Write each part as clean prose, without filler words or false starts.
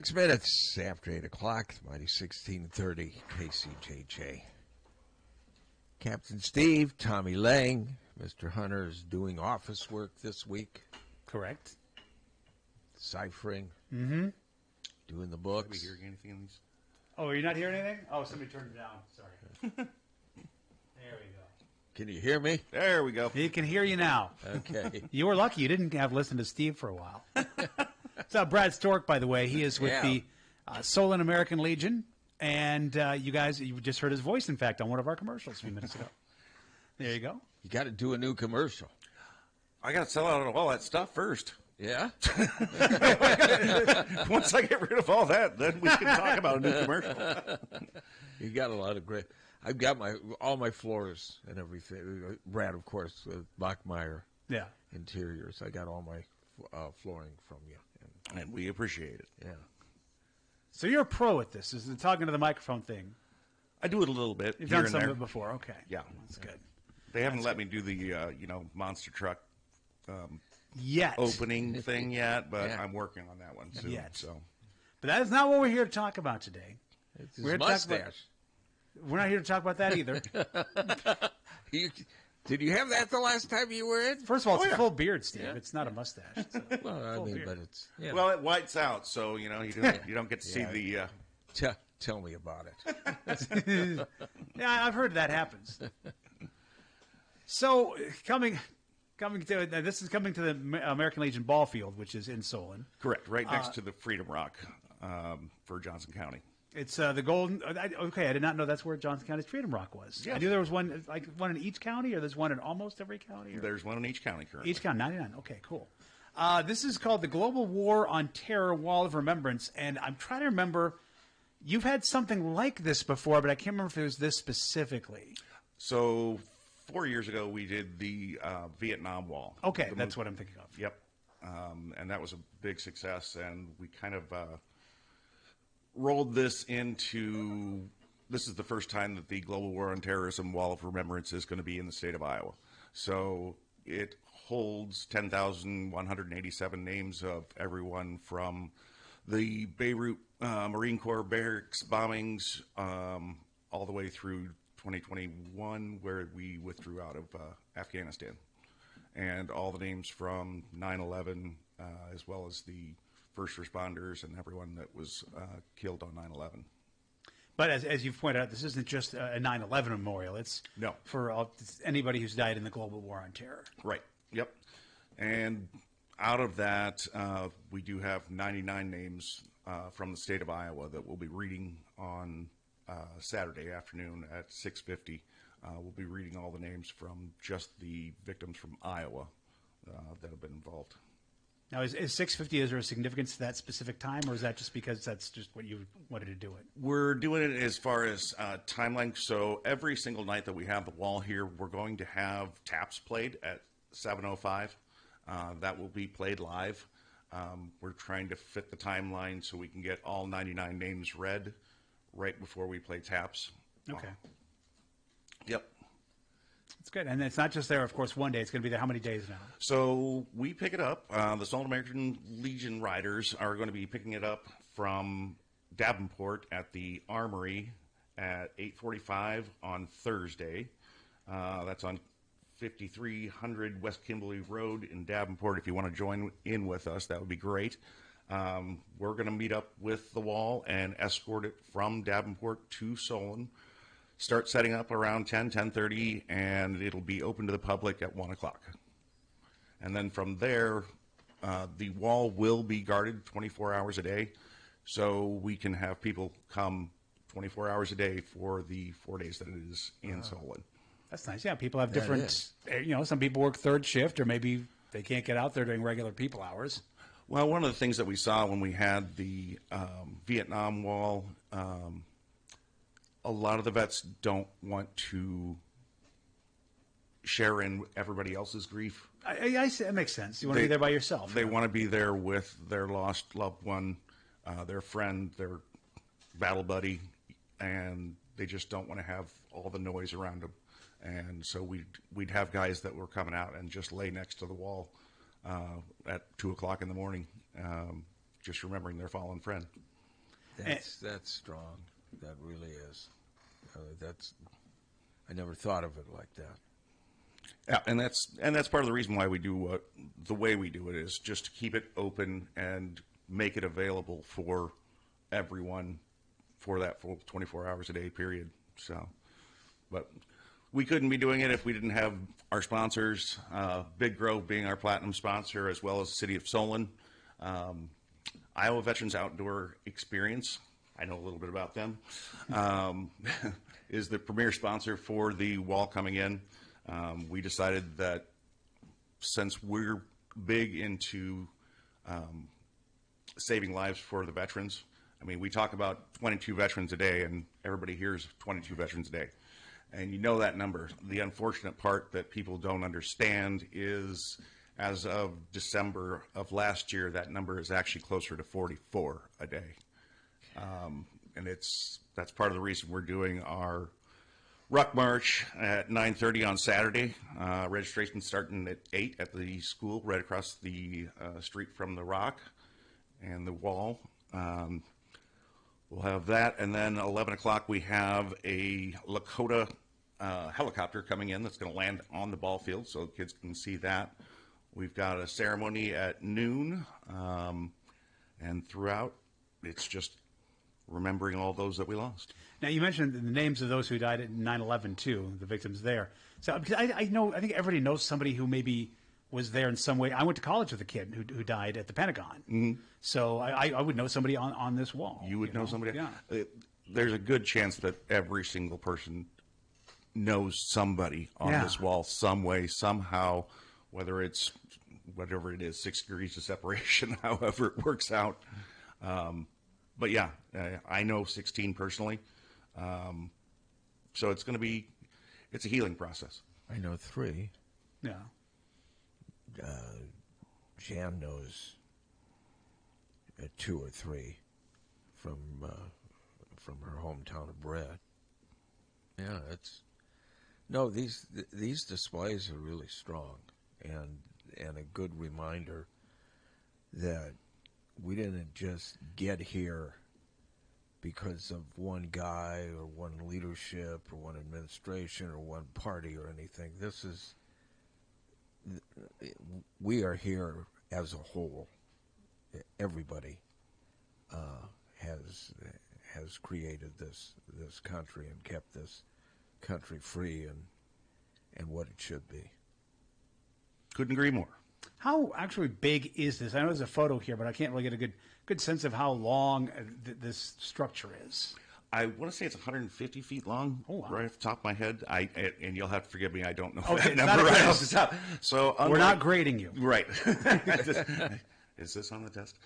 6 minutes after 8 o'clock, mighty 1630 KCJJ. Captain Steve, Tommy Lang, Mr. Hunter is doing office work this week. Correct. Ciphering. Mm-hmm. Doing the Are we books. hearing anything in these? Oh, are you not hearing anything? Oh, somebody turned it down. Sorry. There we go. Can you hear me? There we go. He can hear you now. Okay. You were lucky you didn't have listened to Steve for a while. So Brad Stork, by the way, he is with the Solon American Legion, and you just heard his voice, in fact, on one of our commercials a few minutes ago. There you go. You got to do a new commercial. I got to sell out all that stuff first. Yeah? Once I get rid of all that, then we can talk about a new commercial. You got a lot of great. I've got all my floors and everything. Brad, of course, Bachmeyer Interiors. I got all my flooring from you. And we appreciate it. Yeah. So you're a pro at this. Is the talking to the microphone thing? I do it a little bit. You've here done and some there. of it before. Okay. Yeah. That's good. They haven't let me do the monster truck Yet. opening thing yet, but I'm working on that one soon. Yet. So. But that is not what we're here to talk about today. It's his We're mustache. We're not here to talk about that either. Did you have that the last time you were in? First of all, it's a full beard, Steve. Yeah. It's not a mustache. Well, I mean, beard. but it's... Yeah. Well, it whites out, so, you don't get to see the... Tell me about it. Yeah, I've heard that happens. So, coming to the American Legion ballfield, which is in Solon. Correct, right next to the Freedom Rock for Johnson County. It's the Golden. Okay, I did not know that's where Johnson County's Freedom Rock was. Yes. I knew there was one in each county, or there's one in almost every county. Or? There's one in each county currently. Each county, 99. Okay, cool. This is called the Global War on Terror Wall of Remembrance, and I'm trying to remember. You've had something like this before, but I can't remember if it was this specifically. So 4 years ago, we did the Vietnam Wall. Okay, that's what I'm thinking of. Yep, and that was a big success, and we kind of rolled this into. This is the first time that the Global War on Terrorism Wall of Remembrance is going to be in the state of Iowa. So it holds 10,187 names of everyone from the Beirut Marine Corps barracks bombings all the way through 2021, where we withdrew out of Afghanistan, and all the names from 9/11, as well as the first responders and everyone that was killed on 9/11. But as you've pointed out, this isn't just a 9/11 memorial. It's for anybody who's died in the global war on terror. Right. Yep. And out of that, we do have 99 names from the state of Iowa that we'll be reading on Saturday afternoon at 6:50. We'll be reading all the names from just the victims from Iowa that have been involved. Now, is 6:50, is there a significance to that specific time, or is that just because that's just what you wanted to do it? We're doing it as far as timeline. So every single night that we have the wall here, we're going to have taps played at 7:05. That will be played live. We're trying to fit the timeline so we can get all 99 names read right before we play taps. Okay. Yep. That's good. And it's not just there, of course, one day. It's going to be there how many days now? So we pick it up. The Solon American Legion Riders are going to be picking it up from Davenport at the Armory at 8:45 on Thursday. That's on 5300 West Kimberly Road in Davenport. If you want to join in with us, that would be great. We're going to meet up with the wall and escort it from Davenport to Solon. Start setting up around 10:30, and it'll be open to the public at 1 o'clock. And then from there, the wall will be guarded 24 hours a day, so we can have people come 24 hours a day for the 4 days that it is in Solon. That's nice. Yeah, people have different, some people work third shift, or maybe they can't get out there during regular people hours. Well, one of the things that we saw when we had the Vietnam Wall, a lot of the vets don't want to share in everybody else's grief. I see. That makes sense. You want to be there by yourself. They want to be there with their lost loved one, their friend, their battle buddy, and they just don't want to have all the noise around them. And so we'd have guys that were coming out and just lay next to the wall at 2 o'clock in the morning, just remembering their fallen friend. That's strong. That really is. I never thought of it like that. Yeah, and that's part of the reason why we do the way we do it is just to keep it open and make it available for everyone for that full 24 hours a day period. So, but we couldn't be doing it if we didn't have our sponsors, Big Grove being our platinum sponsor, as well as the City of Solon. Iowa Veterans Outdoor Experience, I know a little bit about them, is the premier sponsor for the wall coming in. We decided that since we're big into saving lives for the veterans, I mean, we talk about 22 veterans a day, and everybody hears 22 veterans a day. And you know that number. The unfortunate part that people don't understand is, as of December of last year, that number is actually closer to 44 a day. And that's part of the reason we're doing our Ruck March at 9:30 on Saturday. Registration starting at 8 at the school right across the street from the Rock and the Wall. We'll have that, and then 11 o'clock we have a Lakota helicopter coming in that's going to land on the ball field so kids can see that. We've got a ceremony at noon, and throughout it's just remembering all those that we lost. Now, you mentioned the names of those who died at 9/11 too, the victims there. So because I think everybody knows somebody who maybe was there in some way. I went to college with a kid who died at the Pentagon. Mm-hmm. So I would know somebody on this wall. You would know somebody? Yeah. There's a good chance that every single person knows somebody on this wall some way, somehow, whether it's whatever it is, 6 degrees of separation, however it works out. But yeah, I know 16 personally. So it's a healing process. I know 3. Yeah. Jan knows 2 or 3 from her hometown of Brett. Yeah, these displays are really strong and a good reminder that we didn't just get here because of one guy or one leadership or one administration or one party or anything. We are here as a whole. Everybody has created this country and kept this country free and what it should be. Couldn't agree more. How actually big is this? I know there's a photo here, but I can't really get a good sense of how long this structure is. I want to say it's 150 feet long, wow. Right off the top of my head. And you'll have to forgive me, I don't know Okay, that number right off the top. So we're not grading you. Right. Is this on the test?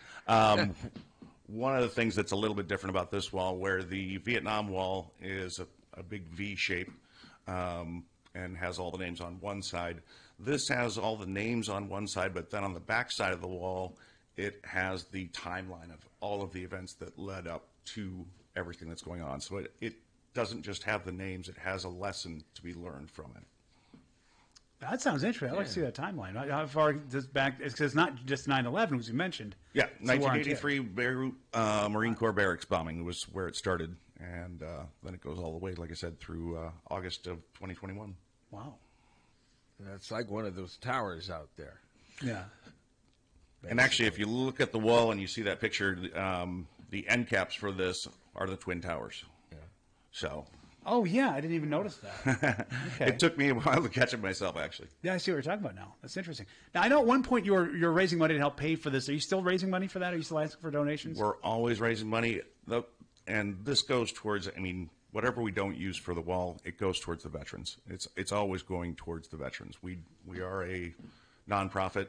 One of the things that's a little bit different about this wall, where the Vietnam wall is a big V shape and has all the names on one side. This has all the names on one side, but then on the back side of the wall, it has the timeline of all of the events that led up to everything that's going on. So it doesn't just have the names, it has a lesson to be learned from it. That sounds interesting. I'd like to see that timeline. How far this back? It's not just 9/11, as you mentioned. Yeah, 1983 Beirut Marine Corps barracks bombing was where it started, and then it goes all the way, like I said, through August of 2021. Wow. That's like one of those towers out there. Yeah. Basically. And actually, if you look at the wall and you see that picture, the end caps for this are the Twin Towers. Yeah. So. Oh, yeah, I didn't even notice that. Okay. It took me a while to catch it myself, actually. Yeah, I see what you're talking about now. That's interesting. Now, I know at one point you're raising money to help pay for this. Are you still raising money for that? Are you still asking for donations? We're always raising money, and this goes towards, whatever we don't use for the wall, it goes towards the veterans. It's always going towards the veterans. We are a nonprofit,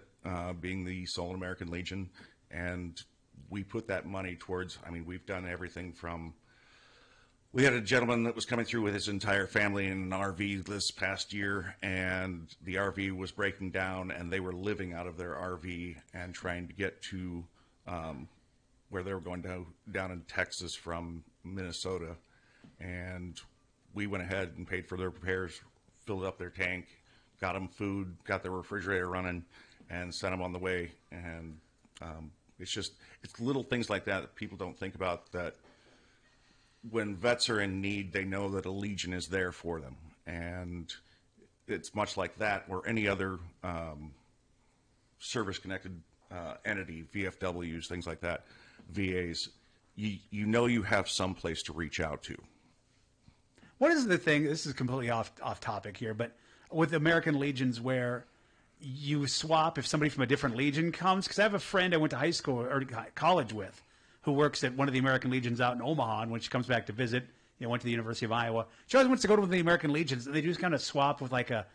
being the Solon American Legion, and we put that money towards, we've done everything from, we had a gentleman that was coming through with his entire family in an RV this past year, and the RV was breaking down, and they were living out of their RV and trying to get to where they were going down in Texas from Minnesota. And we went ahead and paid for their repairs, filled up their tank, got them food, got their refrigerator running, and sent them on the way. And It's little things like that people don't think about, that when vets are in need, they know that a Legion is there for them. And it's much like that, or any other service-connected entity, VFWs, things like that, VAs. You know you have some place to reach out to. What is the thing? This is completely off topic here, but with American Legions, where you swap if somebody from a different Legion comes? Because I have a friend I went to high school or college with, who works at one of the American Legions out in Omaha, and when she comes back to visit, went to the University of Iowa. She always wants to go to one of the American Legions, and they just kind of swap with like a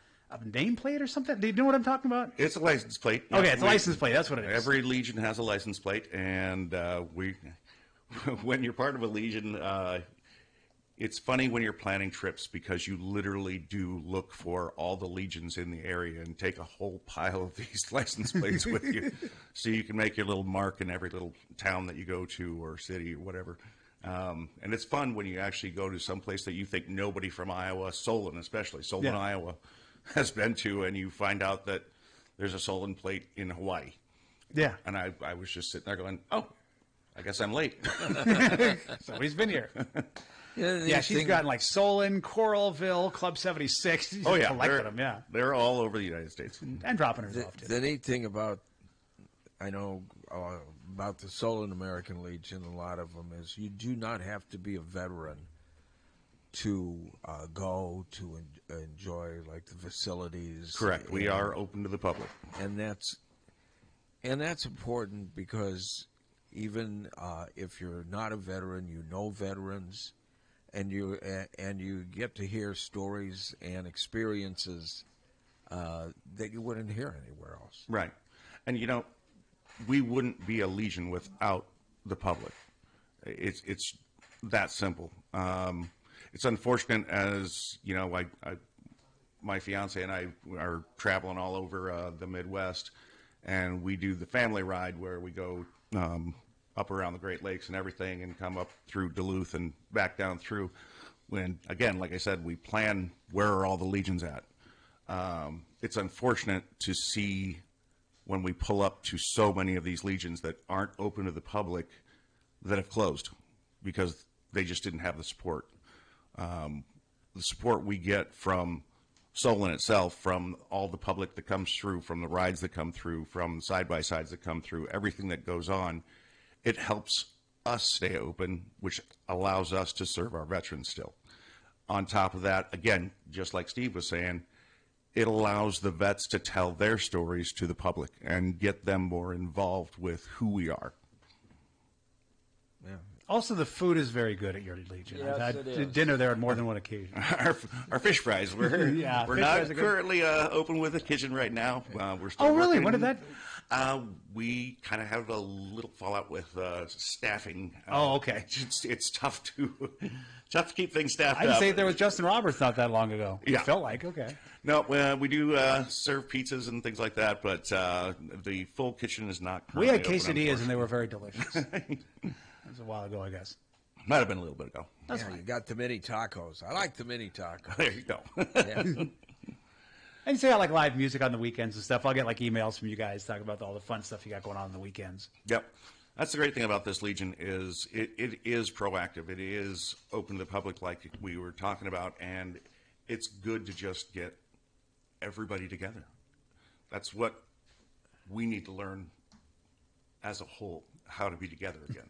nameplate or something. Do you know what I'm talking about? It's a license plate. Okay, it's a license plate. That's what it is. Every Legion has a license plate, and when you're part of a Legion, it's funny when you're planning trips, because you literally do look for all the Legions in the area and take a whole pile of these license plates with you, so you can make your little mark in every little town that you go to, or city, or whatever. And it's fun when you actually go to some place that you think nobody from Iowa, Solon especially, Solon, Iowa, has been to, and you find out that there's a Solon plate in Hawaii. Yeah. And I was just sitting there going, oh, I guess I'm late. Somebody's been here. Yeah, she's gotten like Solon, Coralville, Club 76. She's collected them, yeah. They're all over the United States. And dropping hers off, too. The neat thing about the Solon American Legion, a lot of them, is you do not have to be a veteran to go to enjoy like the facilities. Correct. We are open to the public, and that's important, because even if you're not a veteran, you know veterans, and you get to hear stories and experiences that you wouldn't hear anywhere else. Right. And we wouldn't be a Legion without the public. It's that simple. It's unfortunate, as my fiance and I are traveling all over the Midwest, and we do the family ride where we go up around the Great Lakes and everything, and come up through Duluth and back down through. When, again, like I said, we plan where are all the Legions at. It's unfortunate to see when we pull up to so many of these Legions that aren't open to the public, that have closed because they just didn't have the support. The support we get from Solon itself, from all the public that comes through, from the rides that come through, from side-by-sides that come through, everything that goes on, it helps us stay open, which allows us to serve our veterans still. On top of that, again, just like Steve was saying, it allows the vets to tell their stories to the public and get them more involved with who we are. Yeah. Also, the food is very good at your Legion. Yes, I've it had is. dinner there on more than one occasion. Our fish fries, we're Yeah, we're fish not fries are good. currently open with a kitchen right now. We're still Oh, really? working. When did that? We kind of have a little fallout with staffing. Oh, okay. It's tough to keep things staffed I didn't up. say there was Justin Roberts not that long ago. Yeah. It felt like, okay. No, we do serve pizzas and things like that, but the full kitchen is not We currently had open, quesadillas, and they were very delicious. That was a while ago, I guess. Might have been a little bit ago. That's Yeah, fine. you got the mini tacos. I like the mini tacos. There you go. Yeah. And you say I like live music on the weekends and stuff. I'll get like emails from you guys talking about all the fun stuff you got going on the weekends. Yep. That's the great thing about this Legion is it is proactive. It is open to the public, like we were talking about, and it's good to just get everybody together. That's what we need to learn as a whole, how to be together again.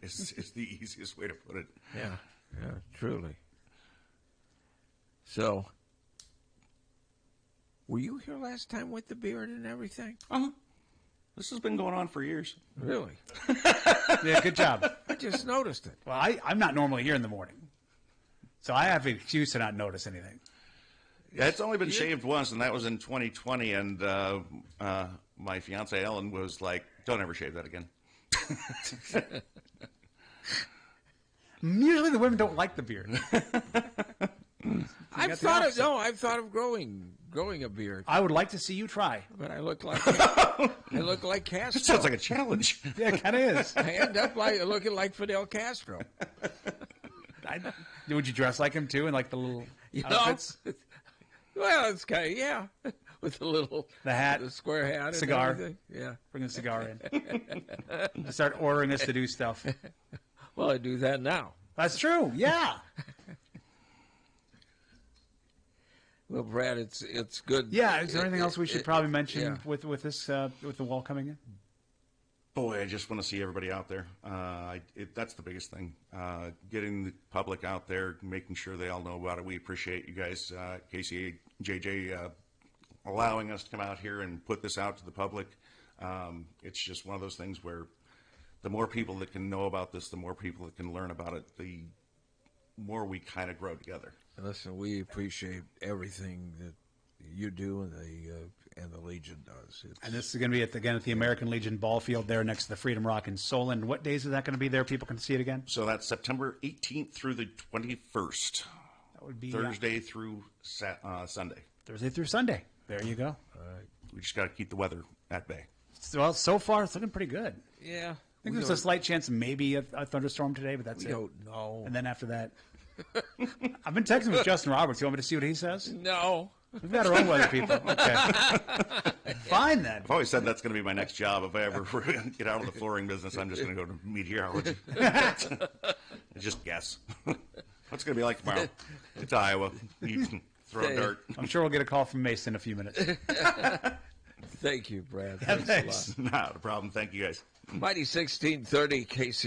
is the easiest way to put it. Yeah, truly. So, were you here last time with the beard and everything? Uh-huh. This has been going on for years. Really? Yeah, good job. I just noticed it. Well, I'm not normally here in the morning, so I have an excuse to not notice anything. Yeah, it's only been shaved once, and that was in 2020, and my fiance Ellen was like, don't ever shave that again. Usually the women don't like the beard. I've thought of growing a beard, I would like to see you try. but I look like Castro. Sounds like a challenge. Yeah, it kind of is. I end up looking like Fidel Castro. Would you dress like him too, in like the little You outfits? know? Well, it's kind of, yeah. with the hat, the square hat, cigar. and everything. Yeah. Bring a cigar in. Start ordering us to do stuff. Well, I do that now. That's true. Yeah. Well, Brad, it's good. Yeah. Is there anything else we should probably mention yeah. with this with the wall coming in? Boy, I just want to see everybody out there. That's the biggest thing. Getting the public out there, making sure they all know about it. We appreciate you guys, Casey, JJ, allowing us to come out here and put this out to the public. It's just one of those things where the more people that can know about this, the more people that can learn about it, the more we kind of grow together. Listen, we appreciate everything that you do and the Legion does. And this is going to be again at the American Legion ballfield there next to the Freedom Rock in Solon. What days is that going to be there? People can see it again? So that's September 18th through the 21st. That would be Thursday through Sunday. Thursday through Sunday. There you go. We just got to keep the weather at bay. Well, so far it's looking pretty good. Yeah. I think there's a slight chance of maybe a thunderstorm today, but that's We don't know. And then after that, I've been texting with Justin Roberts. You want me to see what he says? No. We've got our own weather people. Okay. Fine then. I've always said that's going to be my next job. If I ever get out of the flooring business, I'm just going to go to meteorology. Just guess. What's it going to be like tomorrow? It's Iowa. You can throw dirt. I'm sure we'll get a call from Mason in a few minutes. Thank you, Brad. Yeah, Thanks a lot. Not a problem. Thank you, guys. Mighty 1630 KC.